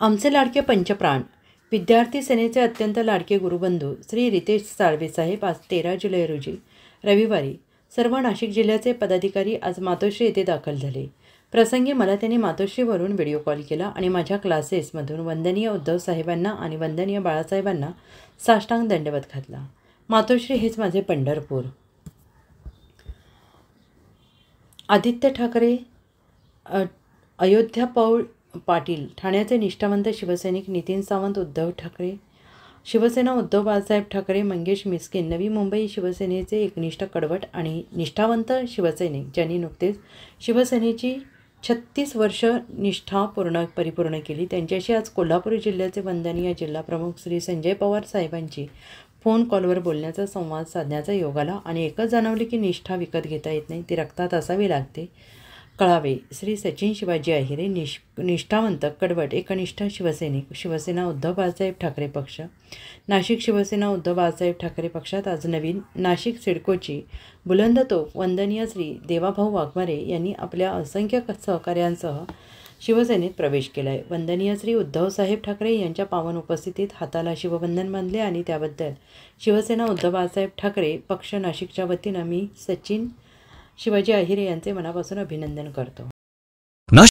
आमचे लाडके पंचप्राण विद्यार्थी सेनेचे अत्यंत लाडके गुरुबंधू श्री रितेश साळवे साहेब आज 13 जुलै रोजी रविवारी सर्व नाशिक जिल्ह्याचे पदाधिकारी आज मातोश्री येथे दाखल झाले। प्रसंगी मला त्यांनी मातोश्रीवरून व्हिडिओ कॉल केला आणि माझ्या क्लासेसमधून वंदनीय उद्धव साहेबांना आणि वंदनीय बाळासाहेबांना साष्टांग दंडवत घातला। मातोश्री हेच माझे पंढरपूर। आदित्य ठाकरे, अयोध्या पौळ पाटील, ठाण्याचे निष्ठावंत शिवसैनिक नितीन सावंत, उद्धव ठाकरे शिवसेना, उद्धव बाळासाहेब ठाकरे, मंगेश मिस्किन, नवी मुंबई शिवसेनेचे एकनिष्ठ कडवट आणि निष्ठावंत शिवसैनिक ज्यांनी नुकतेच शिवसेनेची 36 वर्ष निष्ठा परिपूर्ण केली, त्यांच्याशी आज कोल्हापूर जिल्ह्याचे वंदनीय जिल्हाप्रमुख श्री संजय पवार साहेबांची फोन कॉलवर बोलण्याचा संवाद साधण्याचा योग आला आणि एकच जाणवले की निष्ठा विकत घेता येत नाही, ती रक्तात असावी लागते। कळावे श्री सचिन शिवाजी आहिरे, निष्ठावंत कडवट एकनिष्ठ शिवसैनिक, शिवसेना उद्धव बाळासाहेब ठाकरे पक्ष, नाशिक शिवसेना उद्धव बाळासाहेब ठाकरे पक्षात आज नवीन नाशिक सिडकोची बुलंद तोफ वंदनीय श्री देवाभाऊ वाघमारे यांनी आपल्या असंख्य सहकार्यांसह शिवसेनेत प्रवेश केला आहे। वंदनीय श्री उद्धवसाहेब ठाकरे यांच्या पावन उपस्थितीत हाताला शिवबंधन बांधले आणि त्याबद्दल शिवसेना उद्धव बाळासाहेब ठाकरे पक्ष नाशिकच्या वतीनं मी सचिन शिवाजी आहिरे यांचे मनापासून अभिनंदन करतो।